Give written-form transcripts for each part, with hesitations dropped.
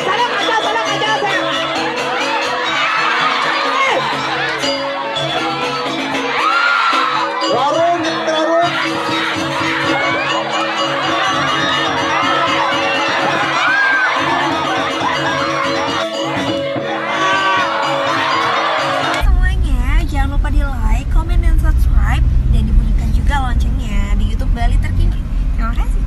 Salam aja sayang. Garung, garung. Semuanya jangan lupa di like, comment, dan subscribe, dan dibunyikan juga loncengnya di YouTube Bali Terkini. Terima kasih.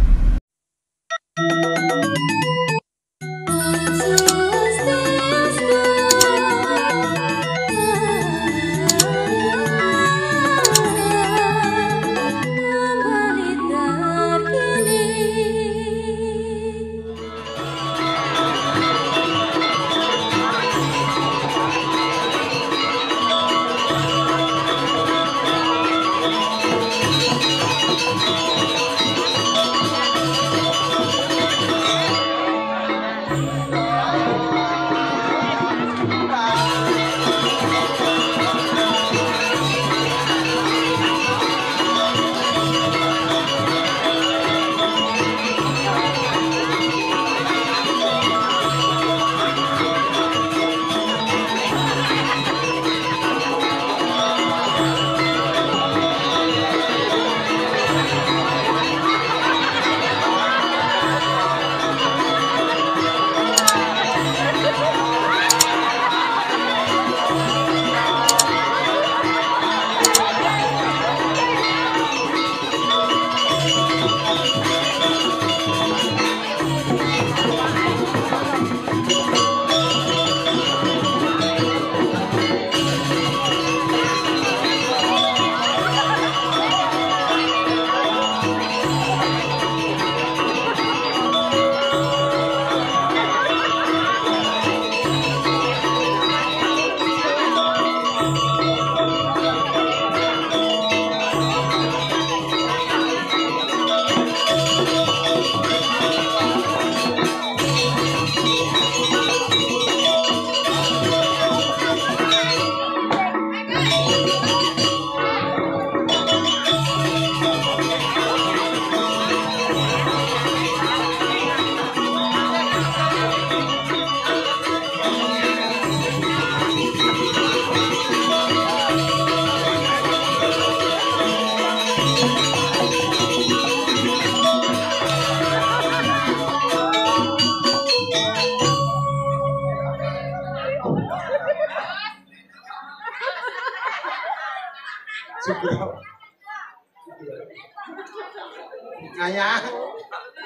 Ngayang,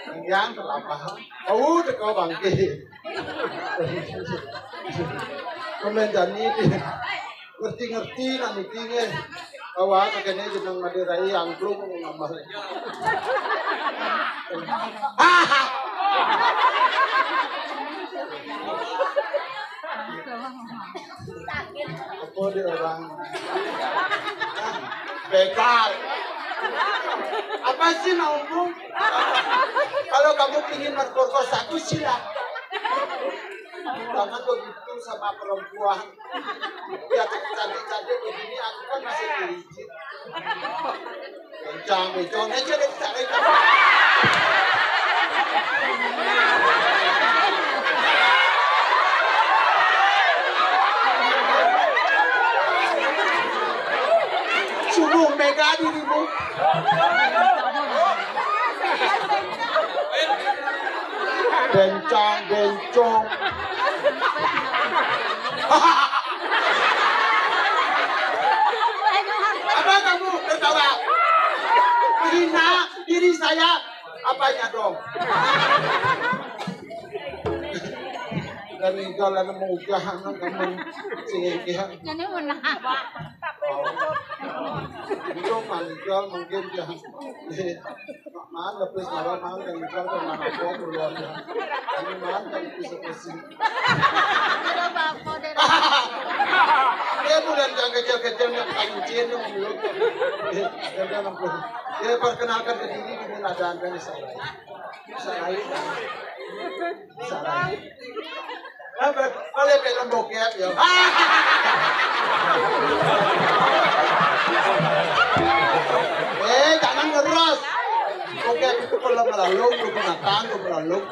ngayang kelapa. Oh, teko bangke. Komendani ngerti-ngerti nang meetinge. Bahwa kagene jeneng Madirai angklung ngambar. Apa dia orang? Bekal. Apa sih maumu? Kalau kamu ingin memperkosa aku silakan. Jangan begitu sama perempuan. Ya cantik-cantik begini aku kan masih diizin. Kencang becong aja deh cari. Sungguh mega dirimu. Bencang, bencong. Apa kamu tertawa? Menghina diri saya. Apanya dong? Dari jalan mudah kamu sehingga. Jadi menang. Itu manggil mungkin dia. Maaf lebih salah maaf yang misal sama aku keluarga. Kami maaf yang bisa. Dia bukan yang kecil-kecil yang kancing yang belum. Dia perkenalkan ke sini dengan ada angkanya saya. Saya. Oleh film bokep ya. Jangan ngeros. Bokep itu film lah. pelalung, lu penatang, lu pelalung.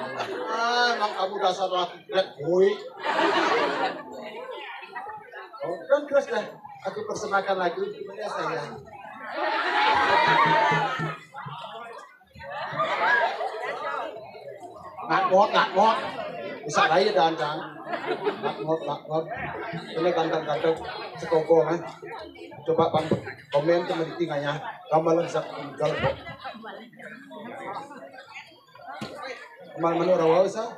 Emang kamu dasar laki black boy. Oh, dan terus deh, aku persembahkan lagi kepada saya. Ngak ngot. Bisa lagi dan jangan. Ngak ngot. Ini ganteng-ganteng sekoko kan. Coba bang komen teman di tinggalnya. Kamu lagi tinggal. Kemana rawa usah?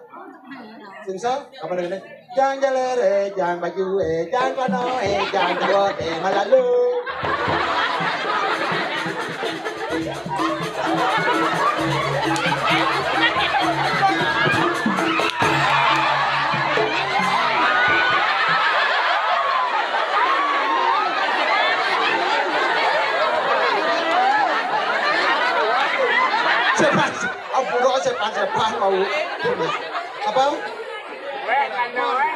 Singsa? Kapan ini? Jangan jalere, jangan baju jangan kono jangan jawot malalu. Sepan mau apa?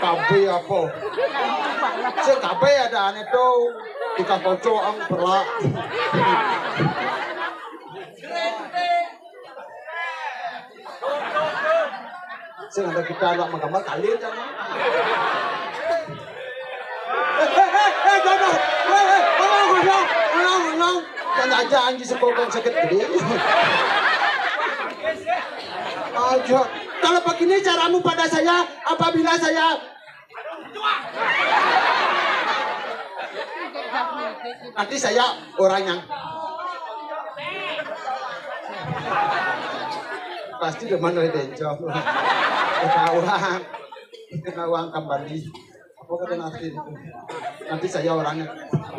Kabe apa? Sing kabe ada aneh tuh kita kocok ang berak. Sing ada kita anak menggambar kalian jangan. Jangan, jangan aja anjing sepotong sakit gede. Aja. Kalau begini caramu pada saya apabila saya nanti saya orang yang pasti deman oleh bencong. Kena uang kembali. Apa kata nanti saya orangnya.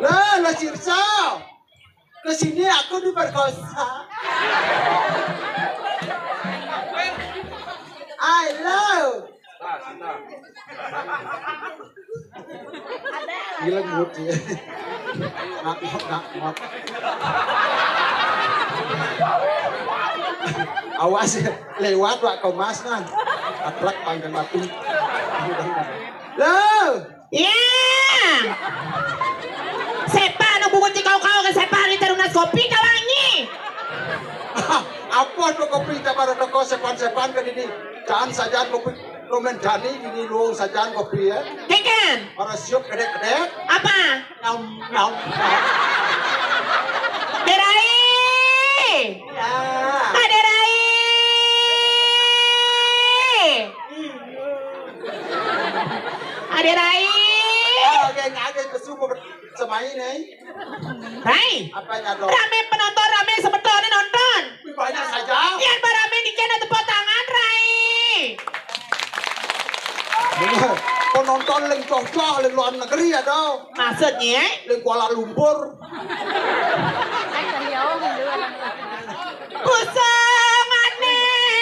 Lah Sirsa. Kesini aku diperkosa. I love. Gila mood ya. Nak. Awas lewat Pak Komas nah. Atrak panggang batu. Loh. Ya. Sepa no bukod ikaw ke sepa ni tarunas kopi kawangi. Apa no kopi ta para toko sepan-sepan kan ini. Jangan saja kopi komen Dani ini luang saja kopi ya. Keken. Para siup kedek-kedek. Apa? Nom. Derai. Ya. Derai. Derai. Oke, ngagay kesumo semai nih. Rai. Apanya dong? Rame penonton, rame sebetulnya nonton. Banyak saja. Yang barame di channel tepuk tangan, Rai. Penonton leng cocok leng luar negeri ya dong. Maksudnya? Leng Kuala Lumpur. Kusang aneh.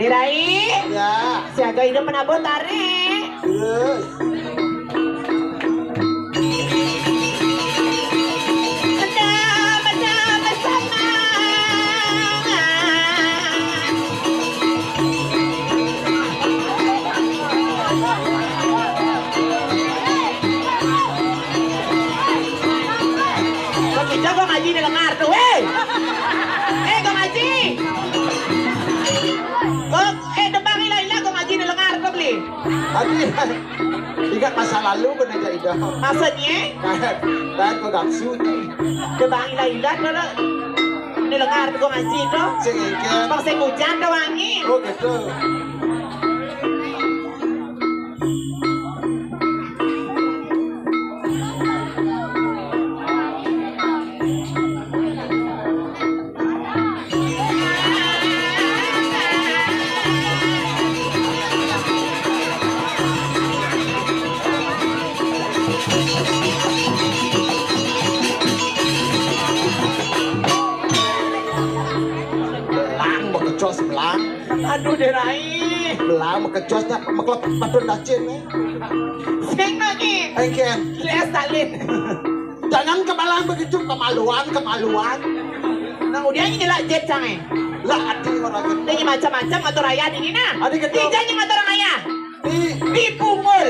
Dirai, Ya. siaga hidup menabur tarik. Yes. Bersama. Kok kita kok ngaji di lengar tuh, kok ngaji. Kok debang ilah kok ngaji di lengar kok beli. Tadi ingat masa lalu kan aja ida. Maksudnya? Dan kau gaksu nih. Debang ilah kalau di lengar kok ngaji tuh. Sing ikan. Bang sing hujan tuh wangi. Oh gitu. Aduh deh Rai. Belah makejosnya maklep padon dacin Sing lagi. Engken. Gila Stalin. Jangan kemaluan begitu, kemaluan. Nah udah ini lah jet canggih. Lah adi orang gitu. Ini macam-macam motor raya di sini nah. Adi gitu. Ijanya motor raya. Di Pungul.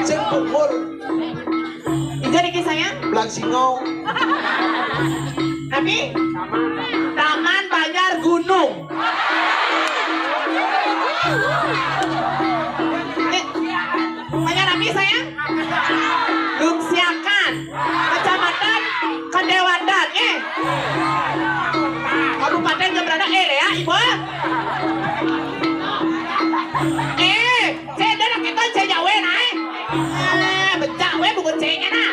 sing pukul Ija nih sayang. belang singo. Tapi Taman Banjar Gunung. Banyak Nabi sayang. Lumsiakan. Kecamatan Kedewadan. Kabupaten Jembrana. Ya ibu. Saya dah nak kita saya jauh naik. Becak we bukan cengnya nah.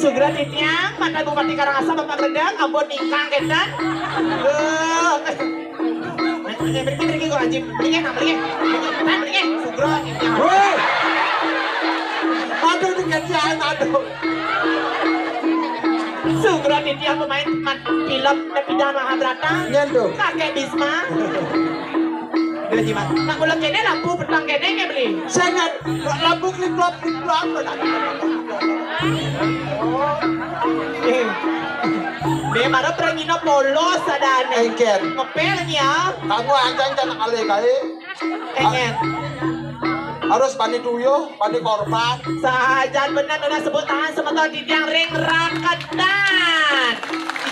Segera ditiang, mantan Bupati Karangasem Bapak Rendang, Ambon Ningkang Kedan. Pergi kok anjing, pergi. Segera ditiang. Woi. Aduh dikecian aduh. Segera ditiang pemain film Pidana Mahabharata. Nyendo. Kakek Bisma. Dia gimana? Nak ulang kene lampu petang kene ke beli. Sangat lampu klip-klop. Dia marah perangino polos sadane. Engken. Ngepel nih ya. Kamu anjang jangan kali-kali. Engen. Harus pani tuyo, pani korban. Sahajan benar udah sebut tahan semotor di tiang ring rakadan.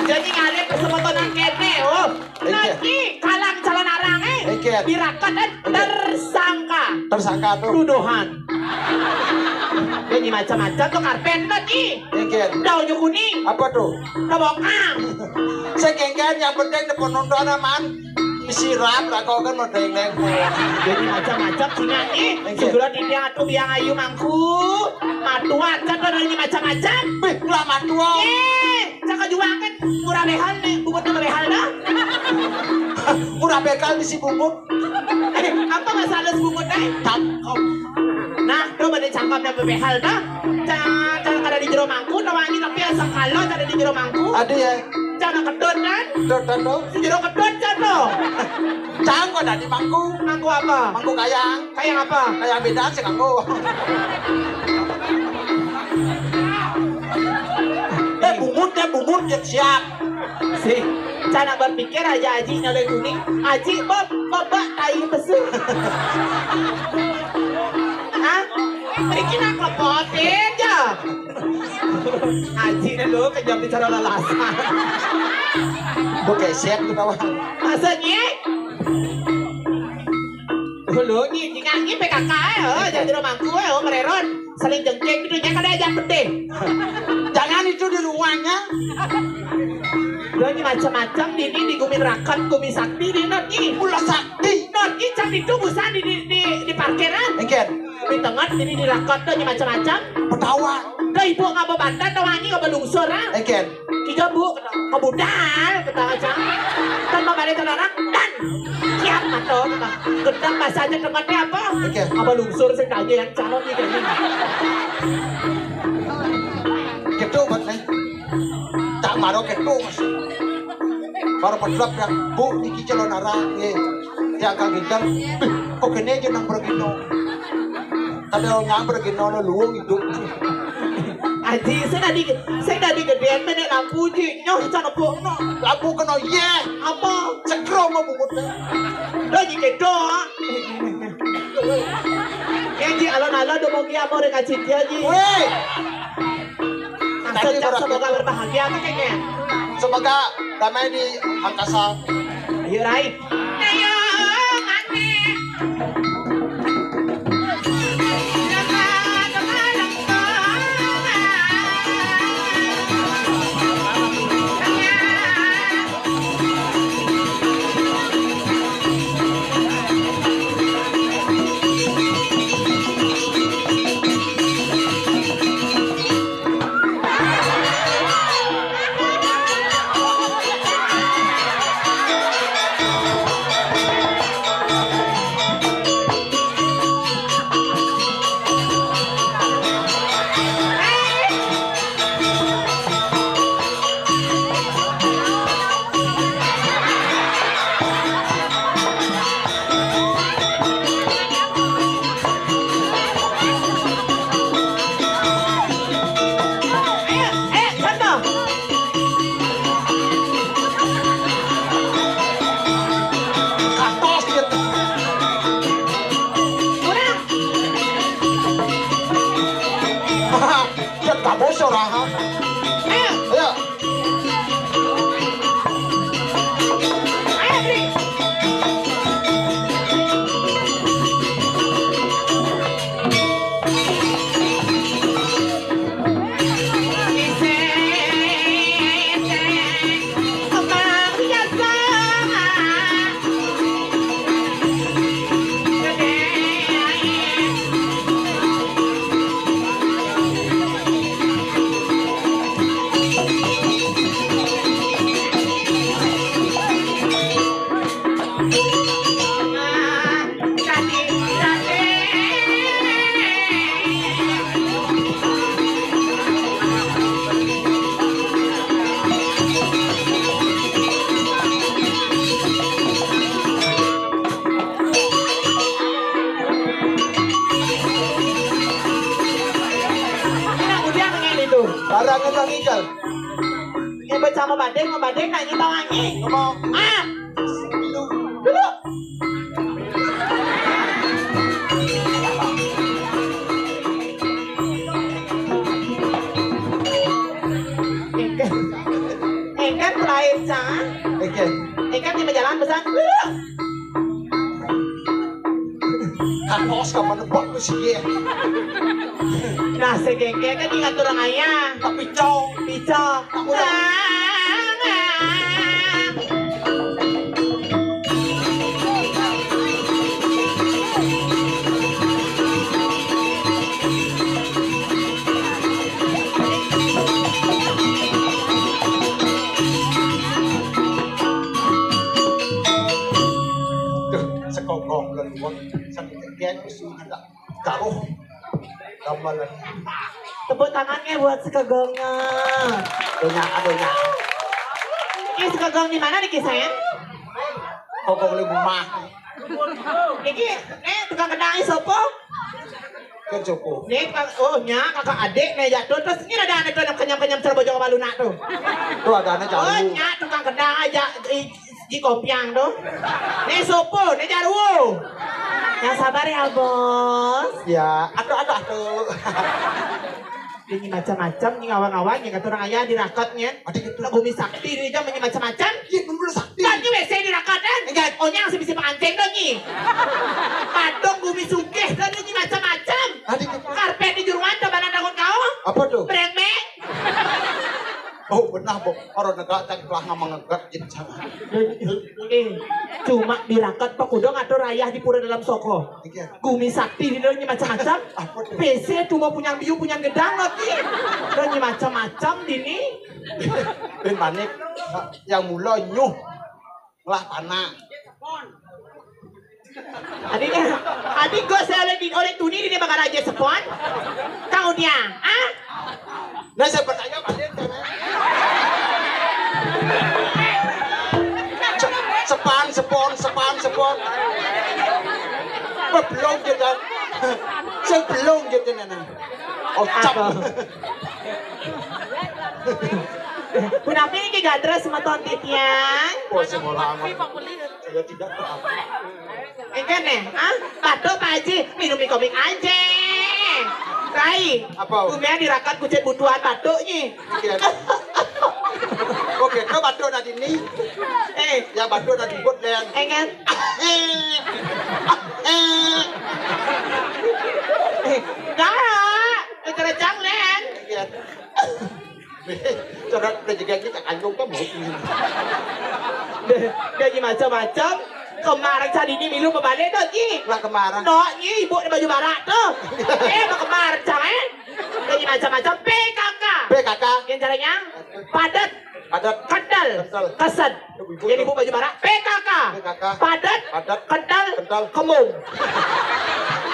Jadi ngalir ke semotoran kene. Oh, nanti kalang calon arang Engken. di rakadan tersangka. Tersangka tuh. Tuduhan. Ini macam-macam tuh karpen lagi. Engken. Daunnya kuning. Apa tuh? Kebokang. Sekengken yang penting depan nonton aman. Sirap lah kau kan mau deng-deng. Jadi macam-macam sini nih. Segera dia tuh biang ayu mangku. Matuan kan ini macam-macam. Bih, ulah matua. Cakap juangan murah behal nih, bubut nama behal dah. Murah bekal di si bungkuk. Apa masalah sebungut nih? Nah, tuh pada cakap nama behal dah. Jangan ada di jero mangku, nawangi tapi asal kalau ada di jero mangku. Ada ya. Jangan kedot kan? Dodan dong. Si jero kedot jatuh. Jangan kok ada di mangku. Mangku apa? Mangku kayang. Kayang apa? Kayang beda sih kanggo. Bungut yang siap. Si, cara berpikir aja Aji nyoleh kuning. Aji, bapak tai pesu. Hah? Bikin aku potin aja. Aji nih lo kejam bicara lalasan. Oke, siap kita wah. Maksudnya? Dulu jika ini PKK jadi di rumahku mereron saling jengking videonya kan aja pedih. Jangan itu di ruangnya. Ini macam-macam ini di Gumin Rakat, Gumin Sakti di Notki. Mula sakti. Notki cang itu busan di parkiran. Engken. Di tengah ini di Rakat tuh macam-macam. Petawa. Tuh ibu ngapa bantan tuh wangi ngapa lungsur ah. Engken. Tiga bu kebudal kata cang. Kan mau balik orang dan siap atau gedang bahasanya tempatnya apa? Engken. Apa lungsur sengaja yang calon nih kayak gini. Gitu buat nih. Tak marah gitu mas. Baru pedlap yang bu iki calon arah ye. Dia akan gitar. Kok kene aja nang bergino. Ada orang bergino no luang itu. Aji saya tadi gedean menek lampu ji nyoh sana po no. Lampu kena ye. Apa? Sekro mau bungutnya. Lagi kedo. Yang ji alon-alon do mau kia mau rekacit dia ji. Weh. Semoga berbahagia kayaknya. Semoga damai di angkasa. Ayo Rai. Ayo mane. ngobadeng nak kita wangi. Ngomong. Ah, Minum. dulu. Engkan terakhir cang. Oke. Engkan di jalan pesan. Kanos ka manebak ko sige. Nah, segengke kan ingat orang ayah. Tapi cong. Pico. Kamu dah- Sekongkong lan wong sampe keken wis ada karo kamalan Tepuk tangannya buat sekegongnya. donya. Ini sekegong di mana nih sayang? Kongkong le rumah Niki, tukang kedai sopo? kan cukup. Nih, oh nya kakak adik nih jatuh terus ini ada anak tuh kenyam-kenyam serbojo ke Baluna tuh. Tuh ada anak Oh jalu. nya tukang kedai aja di kopiang tuh. Nih sopo, nih jarwo. Yang sabar ya bos. Ya, ada tuh. Ini macam-macam, ini ngawang-ngawang, yang kata orang ayah dirakatnya. Adik itu Nak bumi sakti, ini jam ini macam-macam. iya bener sakti. Dan ini WC dirakatan. Enggak, ohnya yang sebisa mancing dong nih. Padong bumi sugih, dan ini macam-macam. Adik itu Karpet di juruan, coba takut kau. apa tuh? Brengmek. Oh benar bu, orang negara tak telah ngamangkat jadi sama. Cuma dirakat pak kudong atau rayah di pura dalam soko. Iya. Gumi sakti di dalamnya macam-macam. Apa tuh? PC cuma punya biu punya gedang lagi. Dan macam-macam dini. Ben manik yang mula nyuh lah tanah. Adik gue saya oleh tuni dia bakal aja sepon. Kau dia, ah? Nah saya bertanya balik sepon. Belum gitu. Saya belum gitu nana. Oh cap. Kenapa ini gadra sama tontitnya? Oh semua lama. Saya tidak tahu. Enggak nih, ah? Patok Pak Haji, minum mie komik aja. Rai, Apa? Bumia dirakat kucet butuhan batuknya. Oke, kau batu nanti ini. Yang batu nanti buat len. Enggak. Enggak, kerejang len. Coba rezeki kita kandung kan mau. Dia macam-macam. Kemarin tadi ini minum berbalik tuh, Ki. Lah kemarin. No, ini ibu di baju barak tuh. Kemarin jangan. Dia macam-macam PKK. PKK. Yang caranya padat, Padat. kental, Kental. keset. Jadi ibu baju barak PKK. PKK. Padat, Padat. kental, Kental. kemung.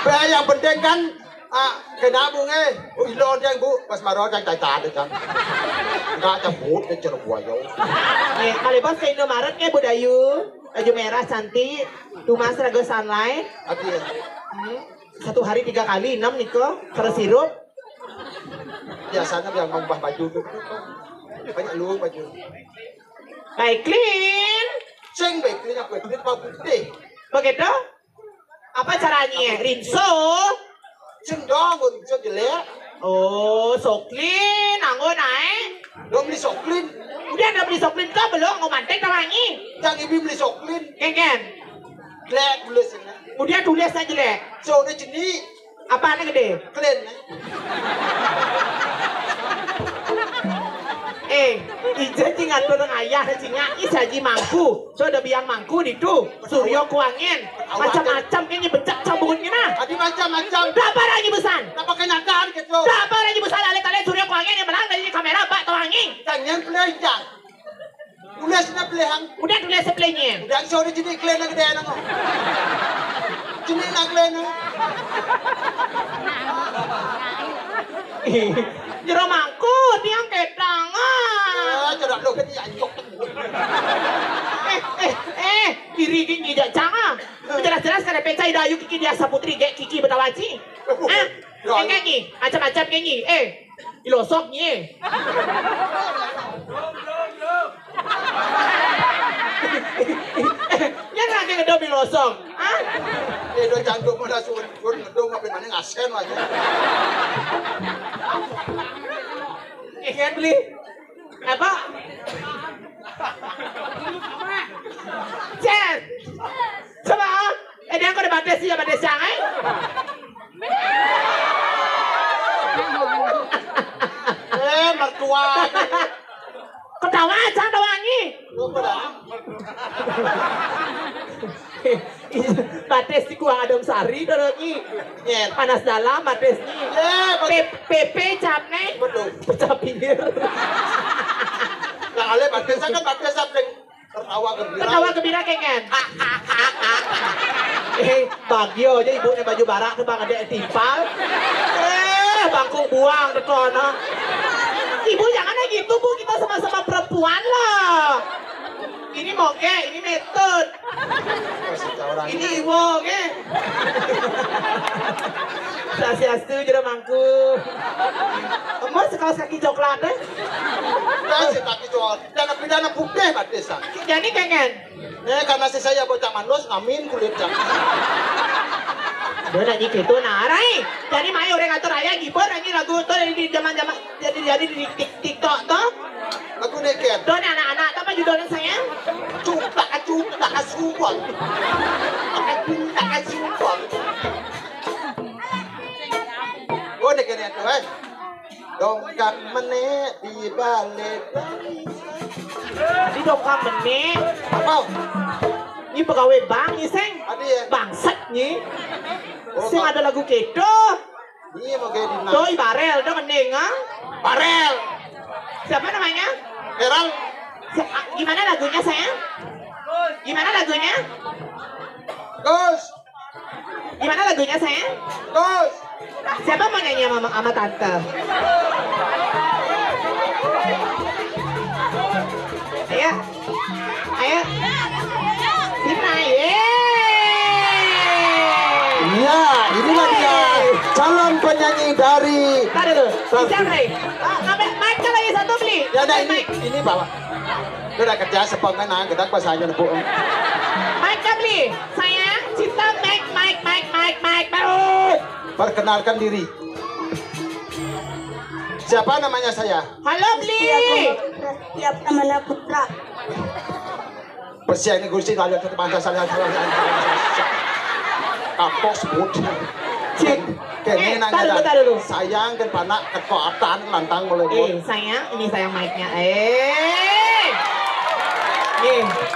Yang penting kan kena bunga. Oh ilon yang bu pas marah yang tata kan. Enggak cabut dia ceruk buaya. Kali bos ke Indomaretnya Budayu. Baju merah cantik, Tumas Raga Sunlight. Adi. Satu hari 3 kali, 6 Niko, terus sirup. Biasanya yang membah baju itu banyak lu baju. Baik clean. Sing baik ini aku ini mau putih. Begitu? Apa caranya? Rinso. Sing dong, bisa jelek. Oh, so clean, anggo naik. Dong beli soklin. Udah ada beli soklin kah belum? Mau mantek tak wangi? Yang ibu beli soklin. Kengen. Jelek tulis ini. Udah tulis aja jelek. So udah jenis. Apaan gede? Keren. Ije cingan turun ayah cinga isaji mangku. So ada biang mangku di tu. Suryo kuangin. Macam-macam kayaknya becak cabun gimana? Adi macam-macam. Berapa lagi besan? Tak pakai nakan gitu. Berapa lagi besan ale-ale suryo kuangin yang menang dari kamera bak tawangi. Jangan pelajang. Tulisnya pelihang. Udah tulis sepelenya. Udah sore jadi keren lagi deh nang. Jadi nak keren. Jero mangku tiang ketangan. Cerak lo kan anjok. Diri gini tidak jangan. Jelas-jelas kada pecah dayu Kiki dia saputri gek Kiki betawaci. Kayak ni, macam-macam kayak ni. Ilosok ni. Yang lagi ngedom losong. Hah? Do jantung mo na sun ngedong apa mana ngasen aja. Ingat beli apa? Cek. Coba. Dia kau ada batas sih, batas yang Mertua. Ketawa jangan tawangi. Batas di Kuang Adem Sari dorongnya. Panas dalam batas ni. PP capne. Betul. Cap pinggir. Nah, ale batas kan batas sapling tertawa gembira. Ketawa gembira kengen. Bagio aja ibu baju barak tuh bang ada timpal. Bangku buang dekono. Ibu jangan kayak gitu bu, kita sama-sama perempuan lah. Ini moge, ini metode. Ini ibu oke. Sasiastu jero mangku. Emas sekaos kaki coklat deh. Kasih kaki coklat. Dan pidana putih batesan. Jadi kengen. Karena saya bocah mandos ngamin kulit jam. Dia nak gitu narai. Jadi mai orang ngatur ayah gibor lagi lagu tu di zaman-zaman jadi di TikTok tu. Lagu neket. Don anak-anak apa judulnya saya? Cukta kasumpang. Cukta kasumpang. Oh neket itu kan. Dongkak meneh di balik. Di dongkak meneh. Apa? Ini pegawai bank ni seng. Ada ya? Bangsat ni. Oh, Seng ada lagu kedo. Iya mau kayak di mana? Doi barel, dah mending ah. Barel. Siapa namanya? Herang. Gimana lagunya sayang? Gimana lagunya? Gus. Gimana lagunya sayang? Gus. Siapa mau nyanyi sama tante? Ayo. Ayo. Sina, Iya, inilah dia calon penyanyi dari. Tadi dulu. Bisa Ray. Ngambil mic lagi satu beli. Ya, nah ini bawa. Udah kerja sepangan nah, kita pas aja nepu. Mic beli. Sayang, cinta mic. Perkenalkan diri. Siapa namanya saya? Halo beli. Tiap namanya Putra. Persia ini gusti kalian ke bangsa saya. Kapok sebut. Cik. Kini nanya dulu. Sayang kan panak kekuatan lantang mulai. Sayang, ini sayang mic-nya.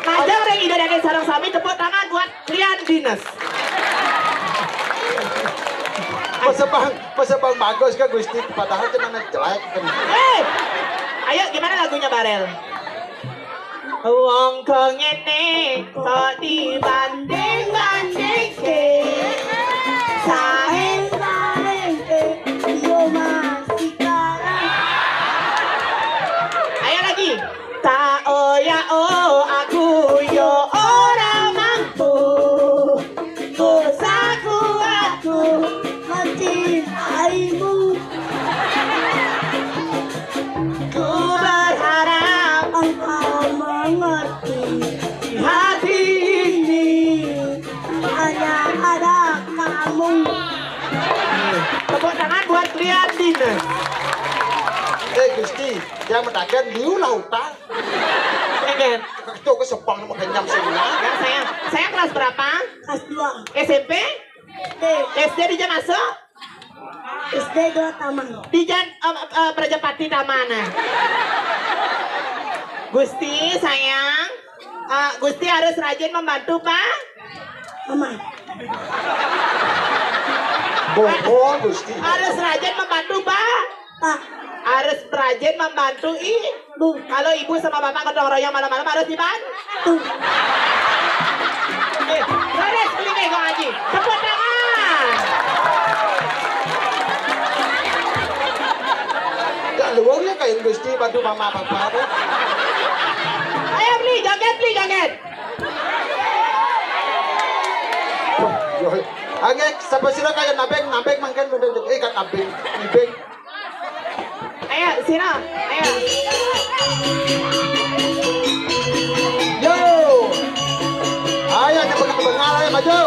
Ada orang ide dari sarang sami tepuk tangan buat Rian Dinas. Pasabang bagus kan gusti padahal cuma jelek kan. Ayo gimana lagunya Barel? Wong kong ngene kok dibanding-banding ke saeng-saeng yo masih kalah. Ayo lagi. Ta oh ya oh aku yo ora mampu. Dosaku aku mencintaimu. Ku berharap engkau mengerti hati ini hanya ada kamu. Tepuk tangan buat Rian Dinas. Gusti, yang mendakan liu lautan. Egen. Itu ke sepang mau kenyam semua. Ya saya kelas berapa? Kelas 2. SMP? SD di jam masuk? SD 2 Taman. Di Jan Prajapati Taman. Gusti sayang, Gusti harus rajin membantu Pak. Mama. Bohong Gusti. Harus rajin membantu Pak. Pak. Harus rajin membantu Ibu. Kalau Ibu sama Bapak gotong royong malam-malam harus dibantu. Beres beli nih Kong Haji. Tepuk tangan. Gak luangnya kayak Gusti bantu mama papa. Ayo beli, joget. Angek sampai sila kayak nabeng makan benda kan nabeng. Ayo, sini. Ayo. Yo. Ayo cepat ke bengal, ayo maju.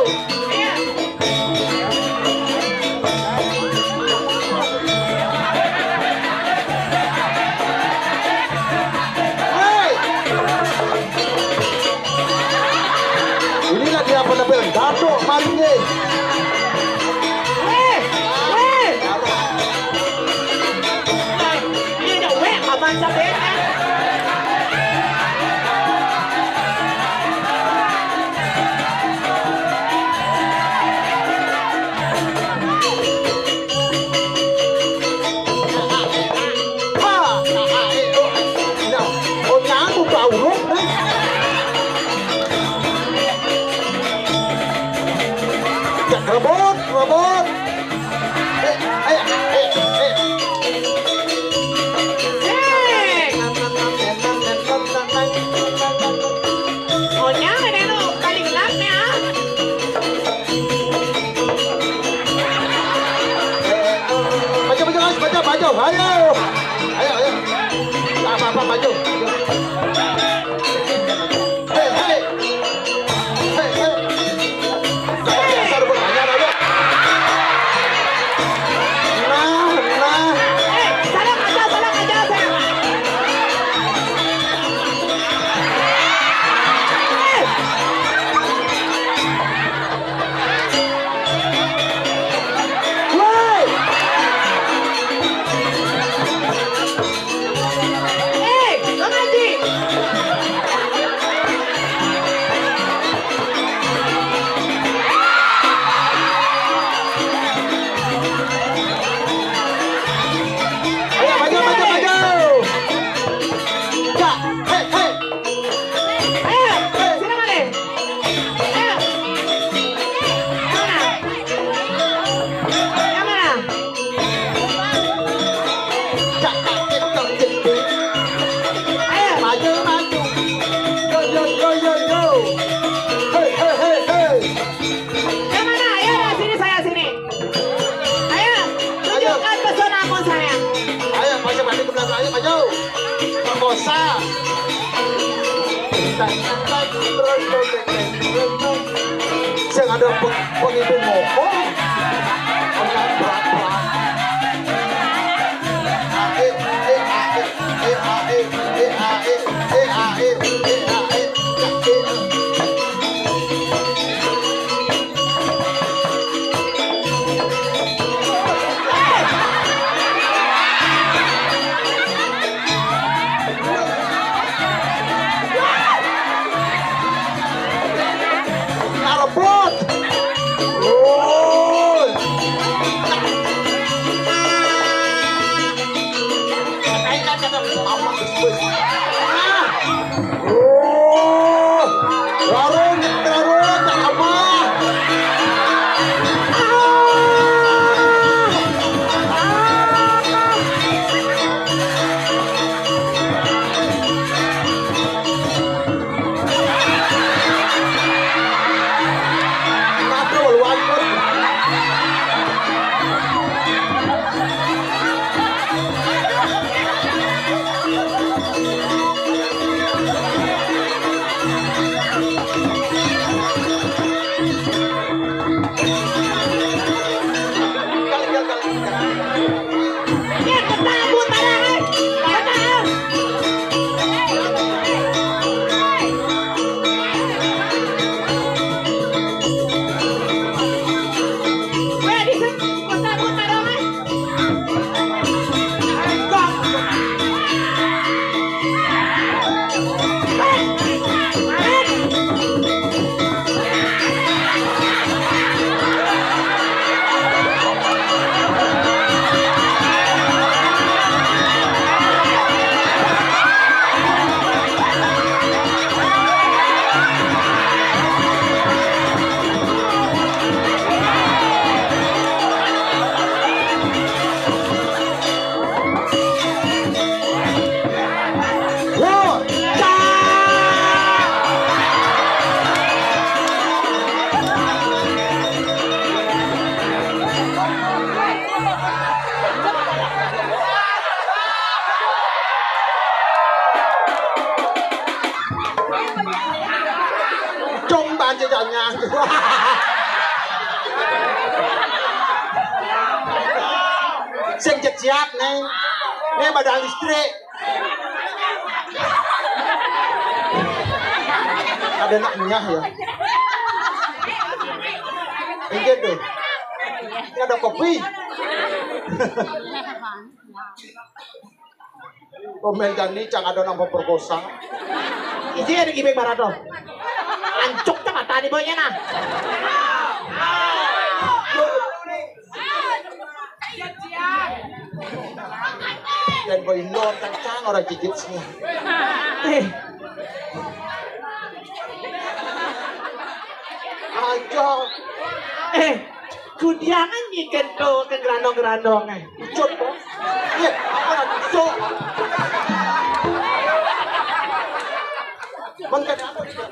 Inilah dia penampilan Datuk Maringge. Ini udah wek aman sampai Rebut, rebut. Onya ada no paling gelapnya. Maju, maju guys, maju, maju. Ayo. Ayo, ayo. Apa, maju. Hei, hei. Hei, hei. Biasa rebut banyak aja. Nah. Salam aja sayang. Woi. Bang Haji. Ayo, maju. Ya, hei, hei. Ayo, sini mana? Ayo. Yang mana? Ayo. Maju. Yo. Hei. Yang mana? Ayo, sini saya sini. Ayo, tunjukkan pesonamu sayang. Ayo, maju ke belakang, ayo maju. Perkosa. Saya ada penghitung ngomong. Rebut. Oh. Trong ban cho chồng nhà. Sing siap nih. Nih badan listrik. Ada naknya ya. Ini tuh. Ini ada kopi. Komen Jani jangan ada nama perkosa. Isi ada gibeng barato. Ancuk ta mata di boynya nah. Yan boy non kencang orang gigit semua. Aja. Kudiangan nyiken tuh ke gerandong-gerandong. Cut po. Iya, apa so. Bangka apa dia?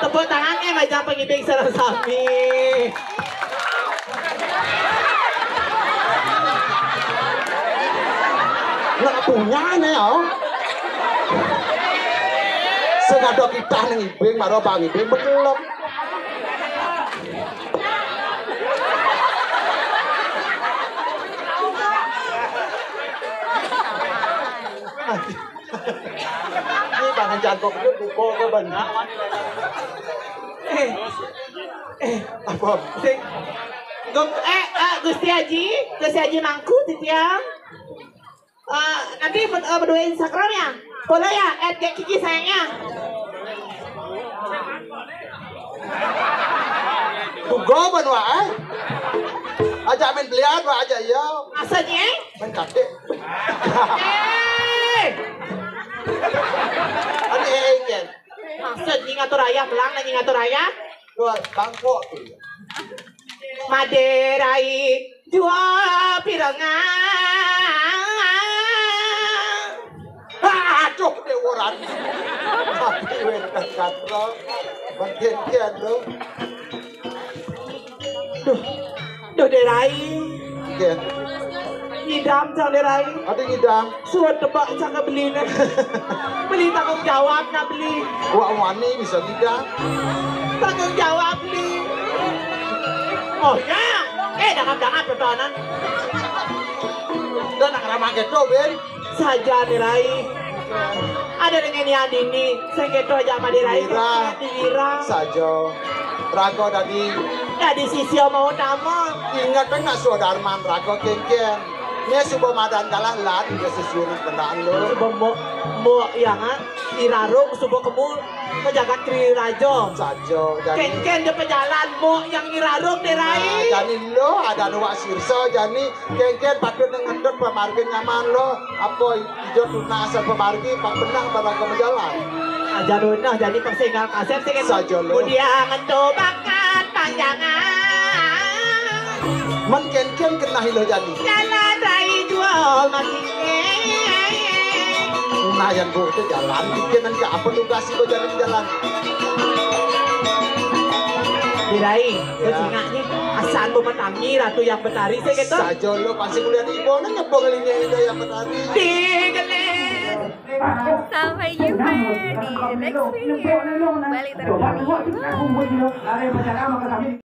Tepuk tangannya macam pengibing sarang sami. Nggak punya nih ya. Sengaja kita nih ibing, marah bang ibing bekelop. Ini bang jantung itu buko ke benar. Apa? Gusti Haji mangku titiang. Nanti berdoain sakralnya. Boleh ya? Kayak Kiki sayangnya. Tugo benua aja main belian wa aja ya. Asalnya? Main kakek. Ani ken. Maksud ngatur ayah belang dan ngatur ayah. Dua bangkok tuh. Maderai dua pirangan. Aduh deh orang. Tapi wekan katro. Bangkian lo. Duh derai. Ken. Ngidam cang derai. Ada ngidam. Suat tebak cang beli nih. Beli tanggung jawab na beli. Wak wani bisa ngidam. Tanggung jawab beli. Oh ya. Dangap-dangap pertonan. Dan nak ramah keto ben. Saja derai. Ada dengan yang ini. Saya keto aja sama derai. Dira. Saja. Rago tadi. Dari sisi mau nama. Ingat kan nak suadarman rago ken. Ini subuh madan kalah lat dia sesuatu pendaan lo. Subuh mau yang irarung subuh kemul kejagat Tri Rajo. Sajo jadi. Ken dia pejalan mau yang irarung derai. Jadi lo ada dua sirso jadi ken patut ngendot pemargin nyaman lo. Apa hijau tuna asal pemargi pak benang pada kemenjalan. Aja lunah jadi persinggal kaset sih Sajo lo. Kemudian mencobakan panjangan. Men ken kena hilo jadi. Jalan rai jual makin Nah yang bu itu jalan. Bikin nanti apa tukasi kau jalan. Dirai, kecingaknya asal pemetangi ratu yang betari saya gitu. Sajo lo pasti kuliah di ibu nanya pengelinya itu yang betari. Digelis. Sampai jumpa di next video. Balik terkini.